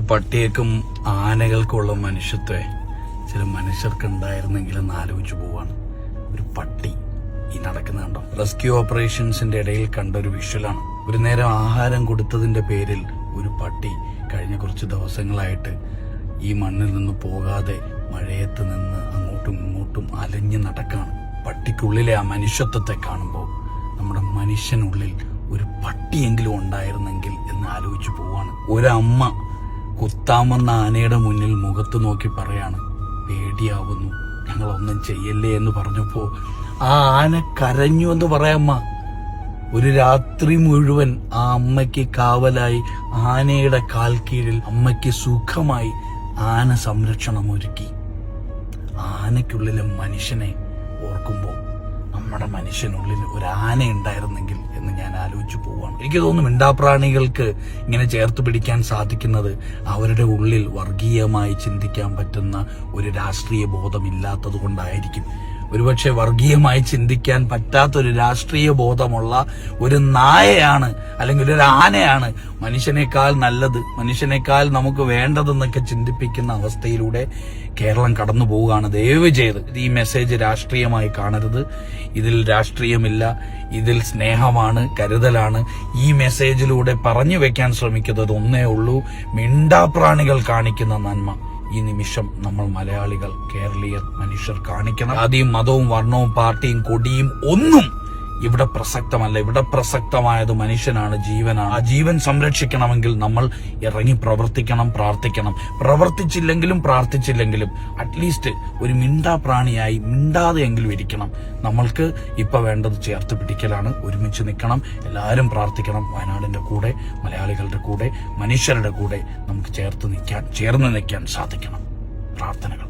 പട്ടിയേക്കും ആനകൾക്കുള്ള മനുഷ്യത്വേ ചില മനുഷ്യർക്ക് ഉണ്ടായിരുന്നെങ്കിലും ആലോചിച്ചു പോവാണ്. ഒരു പട്ടി ഈ നടക്കുന്ന കണ്ടോ? റെസ്ക്യൂ ഓപ്പറേഷൻസിന്റെ ഇടയിൽ കണ്ട ഒരു വിഷ്വലാണ്. ഒരു നേരം ആഹാരം കൊടുത്തതിന്റെ പേരിൽ ഒരു പട്ടി കഴിഞ്ഞ കുറച്ച് ദിവസങ്ങളായിട്ട് ഈ മണ്ണിൽ നിന്ന് പോകാതെ മഴയത്ത് നിന്ന് അങ്ങോട്ടും ഇങ്ങോട്ടും അലഞ്ഞു നടക്കാണ്. പട്ടിക്കുള്ളിലെ ആ മനുഷ്യത്വത്തെ കാണുമ്പോൾ നമ്മുടെ മനുഷ്യനുള്ളിൽ ഒരു പട്ടിയെങ്കിലും ഉണ്ടായിരുന്നെങ്കിൽ എന്ന് ആലോചിച്ചു പോവാണ്. ഒരമ്മ കുത്താമെന്ന ആനയുടെ മുന്നിൽ മുഖത്ത് നോക്കി പറയാണ്, പേടിയാവുന്നു, ഞങ്ങളൊന്നും ചെയ്യല്ലേ എന്ന് പറഞ്ഞപ്പോ ആ ആന കരഞ്ഞു എന്ന് പറയാമ്മ. ഒരു രാത്രി മുഴുവൻ ആ അമ്മയ്ക്ക് കാവലായി ആനയുടെ കാൽ കീഴിൽ അമ്മയ്ക്ക് സുഖമായി ആന സംരക്ഷണം ഒരുക്കി. ആനയ്ക്കുള്ളിലെ മനുഷ്യനെ ഓർക്കുമ്പോൾ നമ്മുടെ മനുഷ്യനുള്ളിൽ ഒരു ആന ഉണ്ടായിരുന്നെങ്കിൽ എന്ന് ഞാൻ ആലോചിച്ചു പോവാണ്. എനിക്ക് തോന്നുന്നു മിണ്ടാപ്രാണികൾക്ക് ഇങ്ങനെ ചേർത്ത് പിടിക്കാൻ സാധിക്കുന്നത് അവരുടെ ഉള്ളിൽ വർഗീയമായി ചിന്തിക്കാൻ പറ്റുന്ന ഒരു രാഷ്ട്രീയ ബോധമില്ലാത്തത് കൊണ്ടായിരിക്കും. ഒരുപക്ഷെ വർഗീയമായി ചിന്തിക്കാൻ പറ്റാത്തൊരു രാഷ്ട്രീയ ബോധമുള്ള ഒരു നായയാണ് അല്ലെങ്കിൽ ഒരു ആനയാണ് മനുഷ്യനേക്കാൾ നല്ലത്, മനുഷ്യനേക്കാൾ നമുക്ക് വേണ്ടതെന്നൊക്കെ ചിന്തിപ്പിക്കുന്ന അവസ്ഥയിലൂടെ കേരളം കടന്നു പോവുകയാണ്. ദയവ് ചെയ്ത് ഈ മെസ്സേജ് രാഷ്ട്രീയമായി കാണരുത്. ഇതിൽ രാഷ്ട്രീയമില്ല, ഇതിൽ സ്നേഹമാണ്, കരുതലാണ്. ഈ മെസ്സേജിലൂടെ പറഞ്ഞു വെക്കാൻ ശ്രമിക്കുന്നത് ഒന്നേ ഉള്ളൂ, മിണ്ടാപ്രാണികൾ കാണിക്കുന്ന നന്മ ഈ നിമിഷം നമ്മൾ മലയാളികൾ, കേരളീയർ, മനുഷ്യർ കാണിക്കണം. ജാതിയും മതവും വർണ്ണവും പാർട്ടിയും കൊടിയും ഒന്നും ഇവിടെ പ്രസക്തമല്ല. ഇവിടെ പ്രസക്തമായത് മനുഷ്യനാണ്, ജീവനാണ്. ആ ജീവൻ സംരക്ഷിക്കണമെങ്കിൽ നമ്മൾ ഇറങ്ങി പ്രവർത്തിക്കണം, പ്രാർത്ഥിക്കണം. പ്രവർത്തിച്ചില്ലെങ്കിലും പ്രാർത്ഥിച്ചില്ലെങ്കിലും അറ്റ്ലീസ്റ്റ് ഒരു മിണ്ടാപ്രാണിയായി മിണ്ടാതെയെങ്കിലും ഇരിക്കണം. നമ്മൾക്ക് ഇപ്പൊ വേണ്ടത് ചേർത്ത് പിടിക്കലാണ്. ഒരുമിച്ച് നിൽക്കണം, എല്ലാവരും പ്രാർത്ഥിക്കണം. വയനാടിന്റെ കൂടെ, മലയാളികളുടെ കൂടെ, മനുഷ്യരുടെ കൂടെ നമുക്ക് ചേർന്ന് നിൽക്കാൻ സാധിക്കണം. പ്രാർത്ഥനകൾ.